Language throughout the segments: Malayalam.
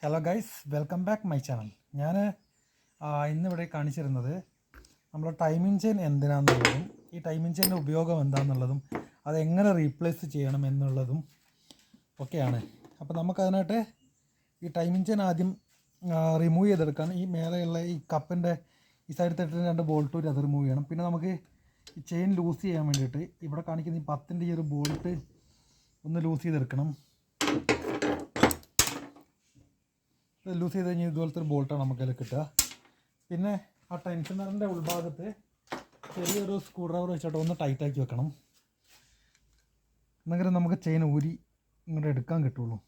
Hello guys, welcome back my channel. ഞാൻ ഇന്നിവിടെ കാണിച്ചിരുന്നത് നമ്മുടെ ടൈമിംഗ് ചെയിൻ എന്തിനാണെന്നുള്ളതും ഈ ടൈമിംഗ് ചെയിൻ്റെ ഉപയോഗം എന്താണെന്നുള്ളതും അതെങ്ങനെ റീപ്ലേസ് ചെയ്യണം എന്നുള്ളതും ഒക്കെയാണ്. അപ്പോൾ നമുക്കതിനായിട്ട് ഈ ടൈമിംഗ് ചെയിൻ ആദ്യം റിമൂവ് ചെയ്തെടുക്കാൻ ഈ മേലെയുള്ള ഈ കപ്പിൻ്റെ ഈ സൈഡ് തട്ടിന് 2 ബോൾട്ട് വരെ അത് റിമൂവ് ചെയ്യണം. പിന്നെ നമുക്ക് ഈ ചെയിൻ ലൂസ് ചെയ്യാൻ വേണ്ടിയിട്ട് ഇവിടെ കാണിക്കുന്ന ഈ 10ൻ്റെ ഈ ഒരു ബോൾട്ട് ഒന്ന് ലൂസ് ചെയ്തെടുക്കണം. ലൂസ് ചെയ്ത് കഴിഞ്ഞാൽ ഇതുപോലത്തെ ഒരു ബോൾട്ടാണ് നമുക്കതിൽ കിട്ടുക. പിന്നെ ആ ടെൻഷനറിൻ്റെ ഉൾഭാഗത്ത് ചെറിയൊരു സ്ക്രൂ ഡ്രൈവർ വെച്ചിട്ട് ഒന്ന് ടൈറ്റാക്കി വെക്കണം. എന്നെങ്കിലും നമുക്ക് ചെയിൻ ഊരി ഇങ്ങോട്ട് എടുക്കാൻ കിട്ടുള്ളൂ.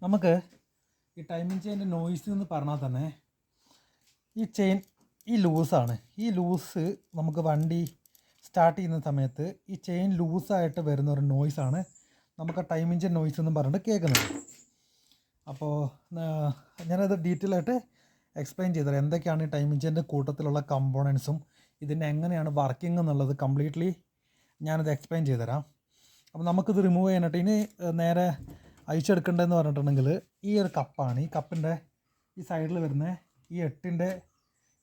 നമുക്ക് ഈ ടൈമിംഗ് ചെയിൻ്റെ നോയ്സ് എന്ന് പറഞ്ഞാൽ തന്നെ ഈ ചെയിൻ ഈ ലൂസാണ്. ഈ ലൂസ് നമുക്ക് വണ്ടി സ്റ്റാർട്ട് ചെയ്യുന്ന സമയത്ത് ഈ ചെയിൻ ലൂസായിട്ട് വരുന്ന ഒരു നോയ്സാണ് നമുക്ക് ആ ടൈമിംഗ് ചെയിൻ നോയ്സ് എന്നും പറഞ്ഞിട്ട് കേൾക്കുന്നത്. അപ്പോൾ ഞാനത് ഡീറ്റെയിൽ ആയിട്ട് എക്സ്പ്ലെയിൻ ചെയ്തുതരാം. എന്തൊക്കെയാണ് ഈ ടൈമിംഗ് ചെയിൻ്റെ കൂട്ടത്തിലുള്ള കമ്പോണൻസും ഇതിൻ്റെ എങ്ങനെയാണ് വർക്കിംഗ് എന്നുള്ളത് കംപ്ലീറ്റ്ലി ഞാനത് എക്സ്പ്ലെയിൻ ചെയ്തുതരാം. അപ്പോൾ നമുക്കിത് റിമൂവ് ചെയ്യാനായിട്ട് ഇനി നേരെ അഴിച്ചെടുക്കേണ്ടതെന്ന് പറഞ്ഞിട്ടുണ്ടെങ്കിൽ ഈ ഒരു കപ്പാണ്. ഈ കപ്പിൻ്റെ ഈ സൈഡിൽ വരുന്ന ഈ 8ൻ്റെ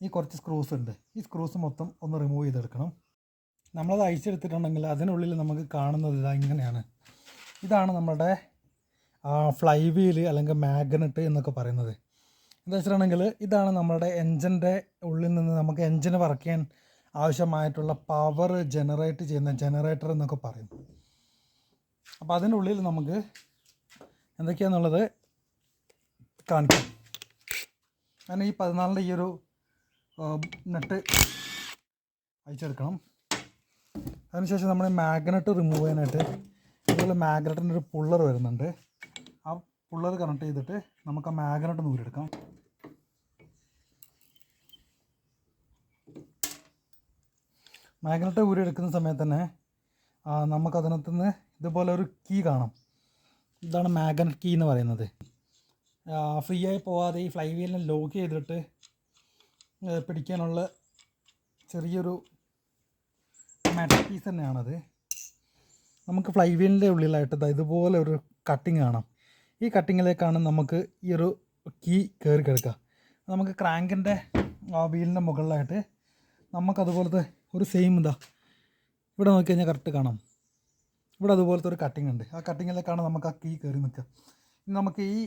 ഈ കുറച്ച് സ്ക്രൂസ് ഉണ്ട്. ഈ സ്ക്രൂസ് മൊത്തം ഒന്ന് റിമൂവ് ചെയ്തെടുക്കണം. നമ്മളത് അഴിച്ചെടുത്തിട്ടുണ്ടെങ്കിൽ അതിനുള്ളിൽ നമുക്ക് കാണുന്നത് ഇങ്ങനെയാണ്. ഇതാണ് നമ്മുടെ ഫ്ലൈ വീല് അല്ലെങ്കിൽ മാഗ്നറ്റ് എന്നൊക്കെ പറയുന്നത്. എന്താ വെച്ചിട്ടുണ്ടെങ്കിൽ ഇതാണ് നമ്മുടെ എൻജിൻ്റെ ഉള്ളിൽ നിന്ന് നമുക്ക് എൻജിന് വർക്ക് ചെയ്യാൻ ആവശ്യമായിട്ടുള്ള പവർ ജനറേറ്റ് ചെയ്യുന്ന ജനറേറ്റർ എന്നൊക്കെ പറയും. അപ്പോൾ അതിൻ്റെ ഉള്ളിൽ നമുക്ക് എന്തൊക്കെയാണെന്നുള്ളത് കാണിക്കാം. അങ്ങനെ ഈ 14ൻ്റെ ഈ ഒരു നെറ്റ് അഴിച്ചെടുക്കണം. അതിനുശേഷം നമ്മൾ മാഗ്നറ്റ് റിമൂവ് ചെയ്യാനായിട്ട് ഇതുപോലെ മാഗ്നറ്റിൻ്റെ ഒരു പുള്ളർ വരുന്നുണ്ട്. ആ പുള്ളർ കണക്ട് ചെയ്തിട്ട് നമുക്ക് ആ മാഗ്നറ്റ് ഊരിയെടുക്കാം. മാഗ്നറ്റ് ഊരിയെടുക്കുന്ന സമയത്ത് തന്നെ നമുക്കതിനകത്ത് നിന്ന് ഇതുപോലെ ഒരു കീ കാണാം. ഇതാണ് മാഗ്നറ്റ് കീ എന്ന് പറയുന്നത്. ഫ്രീ ആയി പോവാതെ ഈ ഫ്ലൈ വീലിനെ ലോക്ക് ചെയ്തിട്ട് പിടിക്കാനുള്ള ചെറിയൊരു മെറ്റൽ പീസ് തന്നെയാണത്. നമുക്ക് ഫ്ലൈ വീലിൻ്റെ ഉള്ളിലായിട്ട് ഇതുപോലെ ഒരു കട്ടിങ് കാണാം. ഈ കട്ടിങ്ങിലേക്കാണ് നമുക്ക് ഈ ഒരു കീ കയറി കിടക്കുക. നമുക്ക് ക്രാങ്കിൻ്റെ വീലിൻ്റെ മുകളിലായിട്ട് നമുക്കതുപോലത്തെ ഒരു സെയിം ഇവിടെ നോക്കി കഴിഞ്ഞാൽ കറക്റ്റ് കാണാം. ഇവിടെ അതുപോലത്തെ ഒരു കട്ടിങ് ഉണ്ട്. ആ കട്ടിങ്ങിലേക്കാണ് നമുക്ക് ആ കീ കയറി നിൽക്കുക. ഇനി നമുക്ക് ഈ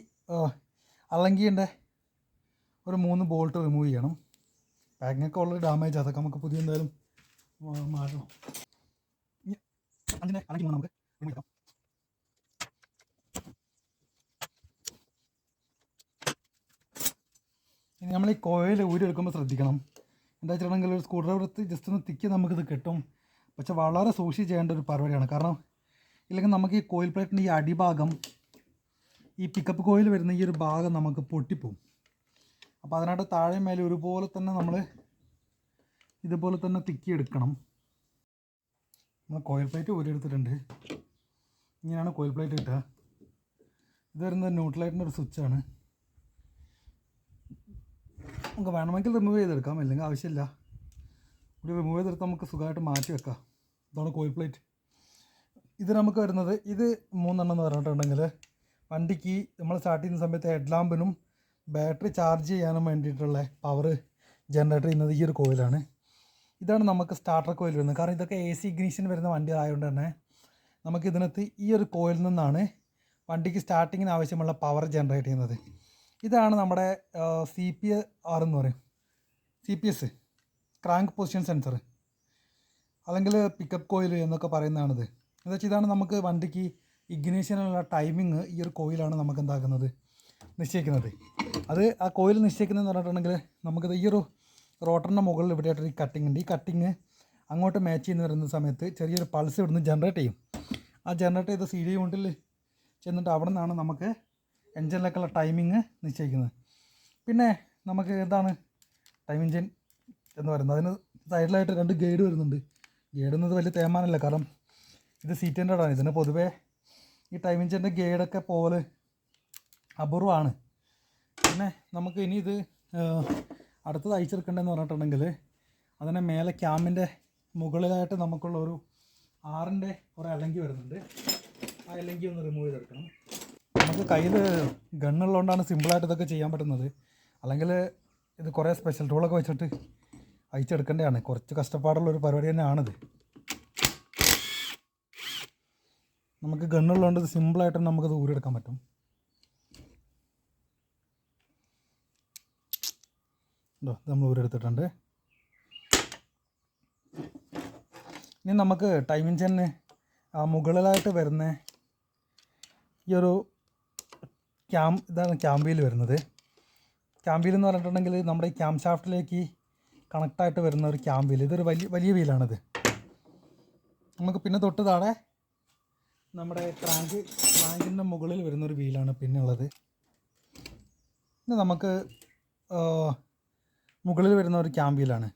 അലങ്കീൻ്റെ ഒരു 3 ബോൾട്ട് റിമൂവ് ചെയ്യണം. പാക്കിങ്ങൊക്കെ ഓൾറെഡി ഡാമേജ്, അതൊക്കെ നമുക്ക് പുതിയ എന്തായാലും മാറ്റണം. അതിനെ അലങ്കി നമുക്ക് റിമൂവ് ചെയ്യാം. ഇനി നമ്മൾ ഈ കോയിൽ ഊരി എടുക്കുമ്പോൾ ശ്രദ്ധിക്കണം. എന്താ വെച്ചിട്ടുണ്ടെങ്കിൽ ഒരു സ്ക്രൂ ഡ്രൈവർ ജസ്റ്റ് ഒന്ന് തിക്കി നമുക്കിത് കിട്ടും. പക്ഷെ വളരെ സൂക്ഷിച്ച് ചെയ്യേണ്ട ഒരു പരിപാടിയാണ്. കാരണം ഇല്ലെങ്കിൽ നമുക്ക് ഈ കോയിൽ പ്ലേറ്റിൻ്റെ ഈ അടിഭാഗം ഈ പിക്കപ്പ് കോയിൽ വരുന്ന ഈ ഒരു ഭാഗം നമുക്ക് പൊട്ടിപ്പോവും. അപ്പോൾ അതിനായിട്ട് താഴെ മേലെ ഒരുപോലെ തന്നെ നമ്മൾ ഇതുപോലെ തന്നെ തിക്കി എടുക്കണം. നമ്മൾ കോയിൽ പ്ലേറ്റ് ഊരിയെടുത്തിട്ടുണ്ട്. ഇങ്ങനെയാണ് കോയിൽ പ്ലേറ്റ് കിട്ടുക. ഇത് വരുന്നത് ന്യൂട്രലൈറ്റിൻ്റെ ഒരു സ്വിച്ചാണ്. നമുക്ക് വേണമെങ്കിൽ റിമൂവ് ചെയ്തെടുക്കാം, അല്ലെങ്കിൽ ആവശ്യമില്ല. ഒരു റിമൂവ് ചെയ്തെടുത്ത് നമുക്ക് സുഖമായിട്ട് മാറ്റി വെക്കാം. ഇതാണ് കോയിൽ പ്ലേറ്റ്. ഇത് നമുക്ക് വരുന്നത് ഇത് 3 എന്ന് പറഞ്ഞിട്ടുണ്ടെങ്കിൽ വണ്ടിക്ക് നമ്മൾ സ്റ്റാർട്ട് ചെയ്യുന്ന സമയത്ത് ഹെഡ് ലാമ്പിനും ബാറ്ററി ചാർജ് ചെയ്യാനും വേണ്ടിയിട്ടുള്ള പവർ ജനറേറ്റ് ചെയ്യുന്നത് ഈ ഒരു കോയിലാണ്. ഇതാണ് നമുക്ക് സ്റ്റാർട്ടർ കോയിൽ വരുന്നത്. കാരണം ഇതൊക്കെ AC ഇഗ്നിഷൻ വരുന്ന വണ്ടി ആയതുകൊണ്ട് തന്നെ നമുക്ക് ഇതിനകത്ത് ഈ ഒരു കോയിൽ നിന്നാണ് വണ്ടിക്ക് സ്റ്റാർട്ടിങ്ങിന് ആവശ്യമുള്ള പവർ ജനറേറ്റ് ചെയ്യുന്നത്. ഇതാണ് നമ്മുടെ CPR എന്ന് പറയും, CPS, ക്രാങ്ക് പൊസിഷൻ സെൻസർ, അല്ലെങ്കിൽ പിക്കപ്പ് കോയിൽ എന്നൊക്കെ പറയുന്നതാണിത്. എന്താ വെച്ചാൽ ഇതാണ് നമുക്ക് വണ്ടിക്ക് ഇഗ്നിഷനുള്ള ടൈമിങ് ഈ ഒരു കോയിലാണ് നമുക്ക് എന്താക്കുന്നത് നിശ്ചയിക്കുന്നത്. അത് ആ കോയിൽ നിശ്ചയിക്കുന്നതെന്ന് പറഞ്ഞിട്ടുണ്ടെങ്കിൽ നമുക്കത് ഈ ഒരു റോട്ടറിൻ്റെ മുകളിൽ ഇവിടെയായിട്ടൊരു കട്ടിങ് ഉണ്ട്. ഈ കട്ടിങ് അങ്ങോട്ട് മാച്ച് ചെയ്യുന്ന വരുന്ന സമയത്ത് ചെറിയൊരു പൾസ് ഇവിടുന്ന് ജനറേറ്റ് ചെയ്യും. ആ ജനറേറ്റ് ചെയ്ത CD യൂണിറ്റിൽ ചെന്നിട്ട് അവിടെ നിന്നാണ് നമുക്ക് എൻജിനിലേക്കുള്ള ടൈമിങ് നിശ്ചയിക്കുന്നത്. പിന്നെ നമുക്ക് എന്താണ് ടൈമിംഗ് ചെയിൻ എന്ന് പറയുന്നത്, അതിന് സൈഡിലായിട്ട് 2 ഗൈഡ് വരുന്നുണ്ട്. ഗൈഡ് എന്നത് വലിയ തേമാനല്ല, കാരണം ഇത് C10 ആണ്. ഇതിന് പൊതുവേ ഈ ടൈമിംഗ് ചെയിൻ്റെ ഗൈഡൊക്കെ പോലെ അപൂർവമാണ്. പിന്നെ നമുക്ക് ഇനി ഇത് അടുത്തത് അയച്ചെടുക്കേണ്ടതെന്ന് പറഞ്ഞിട്ടുണ്ടെങ്കിൽ അതിനെ മേലെ ക്യാമിൻ്റെ മുകളിലായിട്ട് നമുക്കുള്ള ഒരു 6ൻ്റെ ഒരു അലങ്കി വരുന്നുണ്ട്. ആ അലങ്കി ഒന്ന് റിമൂവ് ചെയ്തെടുക്കണം. നമുക്ക് കയ്യിൽ ഗണ്ണുള്ളതുകൊണ്ടാണ് സിമ്പിളായിട്ട് ഇതൊക്കെ ചെയ്യാൻ പറ്റുന്നത്. അല്ലെങ്കിൽ ഇത് കുറേ സ്പെഷ്യൽ ടൂളൊക്കെ വെച്ചിട്ട് അയച്ചെടുക്കേണ്ടതാണ്. കുറച്ച് കഷ്ടപ്പാടുള്ളൊരു പരിപാടി തന്നെയാണിത്. നമുക്ക് ഗണ്ണുള്ളതുകൊണ്ട് ഇത് സിമ്പിളായിട്ട് നമുക്കത് ഊരിയെടുക്കാൻ പറ്റും. ഇത് നമ്മൾ ഊരെടുത്തിട്ടുണ്ട്. ഇനി നമുക്ക് ടൈമിംഗ് ചെന്ന് മുകളിലായിട്ട് വരുന്ന ഈ ഒരു ഇതാണ് ക്യാം വീൽ വരുന്നത്. ക്യാം വീൽ എന്ന് പറഞ്ഞിട്ടുണ്ടെങ്കിൽ നമ്മുടെ ഈ ക്യാം ഷാഫ്റ്റിലേക്ക് കണക്റ്റായിട്ട് വരുന്ന ഒരു ക്യാം വീൽ. ഇതൊരു വലിയ വീലാണിത്. നമുക്ക് പിന്നെ തൊട്ട് താഴെ നമ്മുടെ ക്രാങ്കിൻ്റെ മുകളിൽ വരുന്നൊരു വീലാണ് പിന്നെ ഉള്ളത്. പിന്നെ നമുക്ക് മുകളിൽ വരുന്ന ഒരു ക്യാം വീലാണ്.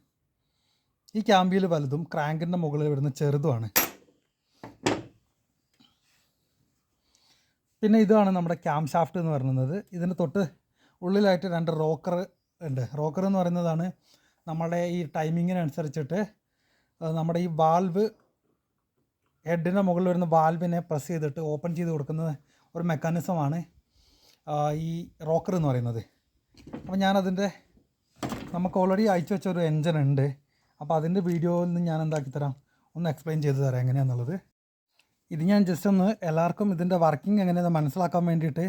ഈ ക്യാം വീൽ വലുതും ക്രാങ്കിൻ്റെ മുകളിൽ വരുന്ന ചെറുതുമാണ്. പിന്നെ ഇതാണ് നമ്മുടെ ക്യാം ഷാഫ്റ്റ് എന്ന് പറയുന്നത്. ഇതിന് തൊട്ട് ഉള്ളിലായിട്ട് 2 റോക്കർ ഉണ്ട്. റോക്കർ എന്ന് പറയുന്നതാണ് നമ്മുടെ ഈ ടൈമിങ്ങിനനുസരിച്ചിട്ട് നമ്മുടെ ഈ വാൽവ് ഹെഡിൻ്റെ മുകളിൽ വരുന്ന വാൽവിനെ പ്രസ് ചെയ്തിട്ട് ഓപ്പൺ ചെയ്ത് കൊടുക്കുന്ന ഒരു മെക്കാനിസമാണ് ഈ റോക്കർ എന്ന് പറയുന്നത്. അപ്പോൾ ഞാനതിൻ്റെ നമുക്ക് ഓൾറെഡി അയച്ചു വെച്ച ഒരു എൻജിൻ ഉണ്ട്. അപ്പോൾ അതിൻ്റെ വീഡിയോയിൽ നിന്ന് ഞാൻ എന്താക്കി തരാം, ഒന്ന് എക്സ്പ്ലെയിൻ ചെയ്ത് തരാം എങ്ങനെയാണെന്നുള്ളത്. ഇത് ഞാൻ ജസ്റ്റ് ഒന്ന് എല്ലാവർക്കും ഇതിൻ്റെ വർക്കിംഗ് എങ്ങനെയാണെന്ന് മനസ്സിലാക്കാൻ വേണ്ടിയിട്ട്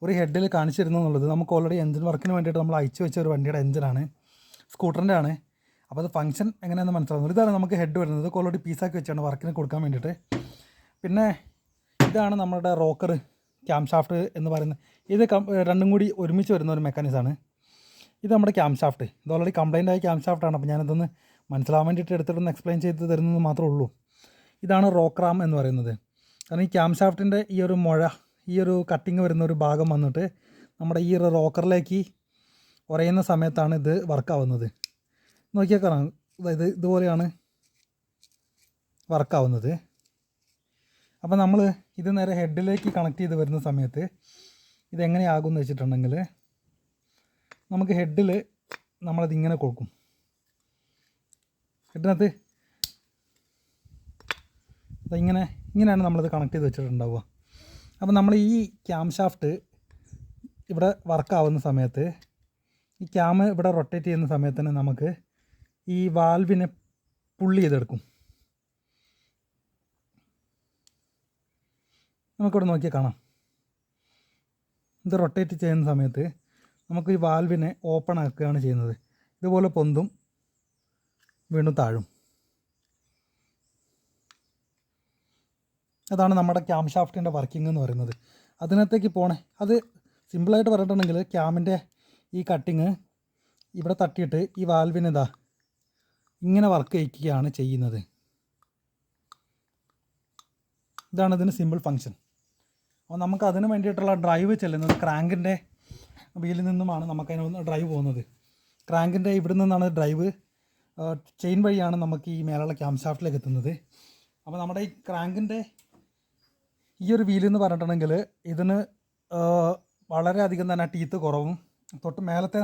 ഒരു ഹെഡിൽ കാണിച്ചിരുന്നു എന്നുള്ളത്. നമുക്ക് ഓൾറെഡി എൻജിൻ വർക്കിന് വേണ്ടിയിട്ട് നമ്മൾ അയച്ചു വെച്ച ഒരു വണ്ടിയുടെ എൻജിനാണ്, സ്കൂട്ടറിൻ്റെ ആണ്. അപ്പോൾ അത് ഫംഗ്ഷൻ എങ്ങനെയാണെന്ന് മനസ്സിലാകുന്നത്. ഇതാണ് നമുക്ക് ഹെഡ് വരുന്നത്. ഓൾറെഡി പീസാക്കി വെച്ചാണ് വർക്കിന് കൊടുക്കാൻ വേണ്ടിയിട്ട്. പിന്നെ ഇതാണ് നമ്മുടെ റോക്കർ ക്യാം ഷാഫ്റ്റ് എന്ന് പറയുന്നത്. ഇത് രണ്ടും കൂടി ഒരുമിച്ച് വരുന്ന ഒരു മെക്കാനിസമാണ്. ഇത് നമ്മുടെ ക്യാം ഷാഫ്റ്റ്. ഇത് ഓൾറെഡി കംപ്ലൈൻ്റ് ആയ ക്യാം ഷാഫ്റ്റാണ്. അപ്പോൾ ഞാനിതൊന്ന് മനസ്സിലാവാൻ വേണ്ടിയിട്ട് എടുത്തിട്ടൊന്ന് എക്സ്പ്ലെയിൻ ചെയ്ത് തരുന്നത് മാത്രമേ ഉള്ളൂ. ഇതാണ് റോക്രാം എന്ന് പറയുന്നത്. കാരണം ഈ ക്യാം ഷാഫ്റ്റിൻ്റെ ഈ ഒരു മുഴ, ഈ ഒരു കട്ടിങ് വരുന്ന ഒരു ഭാഗം വന്നിട്ട് നമ്മുടെ ഈ ഒരു റോക്കറിലേക്ക് ഉറയുന്ന സമയത്താണ് ഇത് വർക്കാവുന്നത്. നോക്കിയാൽ കാണാം, ഇതുപോലെയാണ് വർക്കാവുന്നത്. അപ്പോൾ നമ്മൾ ഇത് നേരെ ഹെഡിലേക്ക് കണക്ട് ചെയ്ത് വരുന്ന സമയത്ത് ഇതെങ്ങനെയാകുമെന്ന് വെച്ചിട്ടുണ്ടെങ്കിൽ നമുക്ക് ഹെഡിൽ നമ്മളതിങ്ങനെ കൊടുക്കും. ഹെഡിനകത്ത് ഇങ്ങനെയാണ് നമ്മളത് കണക്ട് ചെയ്ത് വെച്ചിട്ടുണ്ടാവുക. അപ്പോൾ നമ്മൾ ഈ ക്യാം ഷാഫ്റ്റ് ഇവിടെ വർക്കാവുന്ന സമയത്ത് ഈ ക്യാം ഇവിടെ റൊട്ടേറ്റ് ചെയ്യുന്ന സമയത്ത് തന്നെ നമുക്ക് ഈ വാൽവിനെ പുള്ളി ചെയ്തെടുക്കും. നമുക്കിവിടെ നോക്കിയാൽ കാണാം, ഇത് റൊട്ടേറ്റ് ചെയ്യുന്ന സമയത്ത് നമുക്ക് ഈ വാൽവിനെ ഓപ്പൺ ആക്കുകയാണ് ചെയ്യുന്നത്. ഇതുപോലെ പൊന്തും വീണ്ടും താഴും. അതാണ് നമ്മുടെ ക്യാം ഷാഫ്റ്റിൻ്റെ വർക്കിംഗ് എന്ന് പറയുന്നത്. അതിനകത്തേക്ക് അത് സിമ്പിളായിട്ട് പറഞ്ഞിട്ടുണ്ടെങ്കിൽ ക്യാമിൻ്റെ ഈ കട്ടിങ് ഇവിടെ തട്ടിയിട്ട് ഈ വാൽവിനെ ഇങ്ങനെ വർക്ക് ചെയ്യിക്കുകയാണ് ചെയ്യുന്നത്. ഇതാണ് ഇതിന് സിമ്പിൾ ഫങ്ഷൻ. അപ്പോൾ നമുക്ക് അതിന് വേണ്ടിയിട്ടുള്ള ഡ്രൈവ് ചെല്ലുന്നത് ക്രാങ്കിൻ്റെ വീലിൽ നിന്നുമാണ് നമുക്കതിന് ഡ്രൈവ് പോകുന്നത്. ക്രാങ്കിൻ്റെ ഇവിടെ നിന്നാണ് ഡ്രൈവ്, ചെയിൻ വഴിയാണ് നമുക്ക് ഈ മേലുള്ള ക്യാം ഷാഫ്റ്റിലേക്ക് എത്തുന്നത്. അപ്പോൾ നമ്മുടെ ഈ ക്രാങ്കിൻ്റെ ഈ ഒരു വീലെന്ന് പറഞ്ഞിട്ടുണ്ടെങ്കിൽ ഇതിന് വളരെയധികം തന്നെ ടീത്ത് കുറവും, തൊട്ട് മേലത്തെ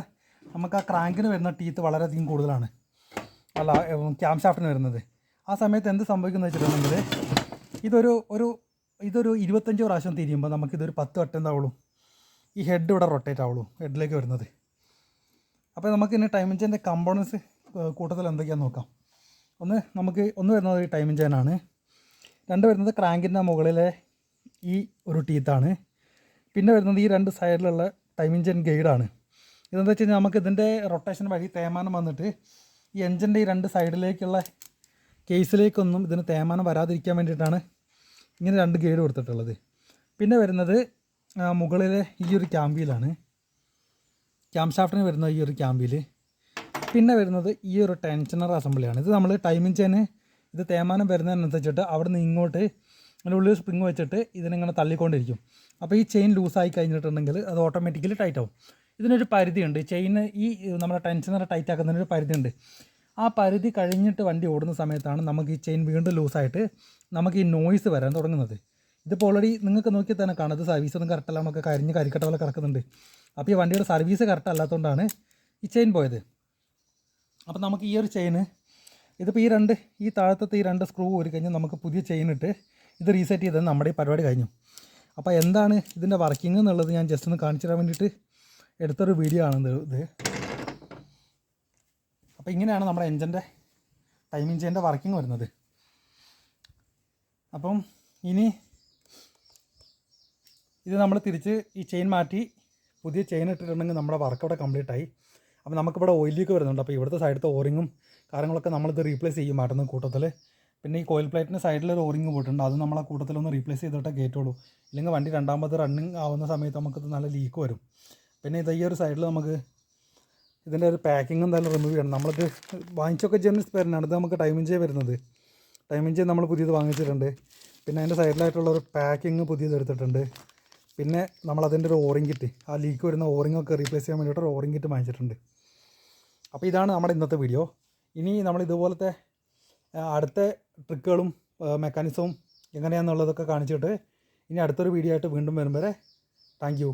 നമുക്ക് ആ ക്രാങ്കിന് വരുന്ന ടീത്ത് വളരെയധികം കൂടുതലാണ്, ക്യാം ഷാഫ്റ്റിന് വരുന്നത്. ആ സമയത്ത് എന്ത് സംഭവിക്കുന്നത് വെച്ചിട്ടുണ്ടെങ്കിൽ ഇതൊരു 25 പ്രാവശ്യം തിരിയുമ്പോൾ നമുക്കിതൊരു 10 വട്ടം എന്താവുള്ളൂ, ഈ ഹെഡ് ഇവിടെ റൊട്ടേറ്റ് ആവുള്ളൂ, ഹെഡിലേക്ക് വരുന്നത്. അപ്പോൾ നമുക്ക് ഇനി ടൈം എഞ്ചിൻ്റെ കമ്പോണൻസ് കൂട്ടത്തിൽ എന്തൊക്കെയാണെന്ന് നോക്കാം. ഒന്ന് വരുന്നത് ഈ ടൈം എഞ്ചിനാണ്. 2 വരുന്നത് ക്രാങ്കിൻ്റെ മുകളിലെ ഈ ഒരു ടീത്താണ്. പിന്നെ വരുന്നത് ഈ 2 സൈഡിലുള്ള ടൈം എഞ്ചിൻ ഗൈഡാണ്. ഇതെന്താ വെച്ച് കഴിഞ്ഞാൽ നമുക്ക് ഇതിൻ്റെ റൊട്ടേഷൻ വഴി തേയ്മാനം വന്നിട്ട് ഈ എഞ്ചിൻ്റെ ഈ 2 സൈഡിലേക്കുള്ള കേസിലേക്കൊന്നും ഇതിന് തേയ്മാനം വരാതിരിക്കാൻ വേണ്ടിയിട്ടാണ് ഇങ്ങനെ 2 ഗൈഡ് കൊടുത്തിട്ടുള്ളത്. പിന്നെ വരുന്നത് മുകളിലെ ഈ ഒരു ക്യാം വീലാണ്, ക്യാം ഷാഫ്റ്റിന് വരുന്ന ഈ ഒരു ക്യാം വീല്. പിന്നെ വരുന്നത് ഈ ഒരു ടെൻഷനർ അസംബ്ലിയാണ്. ഇത് നമ്മൾ ടൈമിംഗ് ചെയിന് ഇത് തേയ്മാനം വരുന്നതിനനുസരിച്ചിട്ട് അവിടെ നിന്ന് ഇങ്ങോട്ട് അതിൻ്റെ ഉള്ളിൽ സ്പ്രിങ് വെച്ചിട്ട് ഇതിനിങ്ങനെ തള്ളിക്കൊണ്ടിരിക്കും. അപ്പോൾ ഈ ചെയിൻ ലൂസായി കഴിഞ്ഞിട്ടുണ്ടെങ്കിൽ അത് ഓട്ടോമാറ്റിക്കലി ടൈറ്റ് ആവും. ഇതിനൊരു പരിധിയുണ്ട്, ചെയിന് ഈ നമ്മുടെ ടെൻഷനർ ടൈറ്റ് ആക്കുന്നതിനൊരു പരിധിയുണ്ട്. ആ പരിധി കഴിഞ്ഞിട്ട് വണ്ടി ഓടുന്ന സമയത്താണ് നമുക്ക് ഈ ചെയിൻ വീണ്ടും ലൂസായിട്ട് നമുക്ക് ഈ നോയ്സ് വരാൻ തുടങ്ങുന്നത്. ഇതിപ്പോൾ ഓൾറെഡി നിങ്ങൾക്ക് നോക്കിയാൽ തന്നെ കാണുന്നത് സർവീസൊന്നും കറക്റ്റല്ല, നമുക്ക് കരിക്കട്ട പോലെ കിടക്കുന്നുണ്ട്. അപ്പോൾ ഈ വണ്ടിയുടെ സർവീസ് കറക്റ്റ് അല്ലാത്തതുകൊണ്ടാണ് ഈ ചെയിൻ പോയത്. അപ്പോൾ നമുക്ക് ഈ ഒരു ചെയിന് ഇതിപ്പോൾ ഈ താഴത്തെ ഈ 2 സ്ക്രൂ ഊരി കഴിഞ്ഞാൽ നമുക്ക് പുതിയ ചെയിൻ ഇട്ട് ഇത് റീസെറ്റ് ചെയ്തത് നമ്മുടെ ഈ പരിപാടി കഴിഞ്ഞു. അപ്പോൾ എന്താണ് ഇതിൻ്റെ വർക്കിംഗ് എന്നുള്ളത് ഞാൻ ജസ്റ്റ് ഒന്ന് കാണിച്ചു തരാൻ വേണ്ടിയിട്ട് എടുത്തൊരു വീഡിയോ ആണ് ഇത്. അപ്പോൾ ഇങ്ങനെയാണ് നമ്മുടെ എൻജിൻ്റെ ടൈമിംഗ് ചെയിൻ്റെ വർക്കിംഗ് വരുന്നത്. അപ്പം ഇനി ഇത് നമ്മൾ തിരിച്ച് ഈ ചെയിൻ മാറ്റി പുതിയ ചെയിൻ ഇട്ടിട്ടുണ്ടെങ്കിൽ നമ്മുടെ വർക്ക് അവിടെ കംപ്ലീറ്റ് ആയി. അപ്പോൾ നമുക്കിവിടെ ഓയിൽ ലീക്ക് വരുന്നുണ്ട്. അപ്പോൾ ഇവിടുത്തെ സൈഡത്തെ ഓറിങ്ങും കാര്യങ്ങളൊക്കെ നമ്മളിത് റീപ്ലേസ് ചെയ്യും മാറ്റുന്ന കൂട്ടത്തിൽ. പിന്നെ ഈ കോയിൽ പ്ലേറ്റിന് സൈഡിലൊരു ഓറിങ് പോയിട്ടുണ്ട്, അത് നമ്മളെ കൂട്ടത്തിലൊന്ന് റീപ്ലേസ് ചെയ്തിട്ടേ കയറ്റുള്ളൂ. ഇല്ലെങ്കിൽ വണ്ടി രണ്ടാമത് റണ്ണിങ് ആവുന്ന സമയത്ത് നമുക്കിത് നല്ല ലീക്ക് വരും. പിന്നെ ഇത് ഈ ഒരു സൈഡിൽ നമുക്ക് ഇതിൻ്റെ ഒരു പാക്കിംഗ് എന്തായാലും റിമൂവ് ചെയ്യണം. നമ്മളിത് വാങ്ങിച്ചൊക്കെ ജെൻസ് വരുന്നതാണ്. ഇത് നമുക്ക് ടൈമിംഗ് ചെയിൻ വരുന്നത്. ടൈമിംഗ് ചെയിൻ നമ്മൾ പുതിയത് വാങ്ങിച്ചിട്ടുണ്ട്. പിന്നെ അതിൻ്റെ സൈഡിലായിട്ടുള്ള ഒരു പാക്കിങ് പുതിയത് എടുത്തിട്ടുണ്ട്. പിന്നെ നമ്മളതിൻ്റെ ഒരു ഓറിങ് കിറ്റ്, ആ ലീക്ക് വരുന്ന ഓറിങ്ങൊക്കെ റീപ്ലേസ് ചെയ്യാൻ വേണ്ടിയിട്ട് ഒരു ഓറിങ് കിറ്റ് വാങ്ങിച്ചിട്ടുണ്ട്. അപ്പോൾ ഇതാണ് നമ്മുടെ ഇന്നത്തെ വീഡിയോ. ഇനി നമ്മൾ ഇതുപോലത്തെ അടുത്ത ട്രിക്കുകളും മെക്കാനിസവും എങ്ങനെയാണെന്നുള്ളതൊക്കെ കാണിച്ചിട്ട് ഇനി അടുത്തൊരു വീഡിയോ ആയിട്ട് വീണ്ടും വരും വരെ താങ്ക് യു.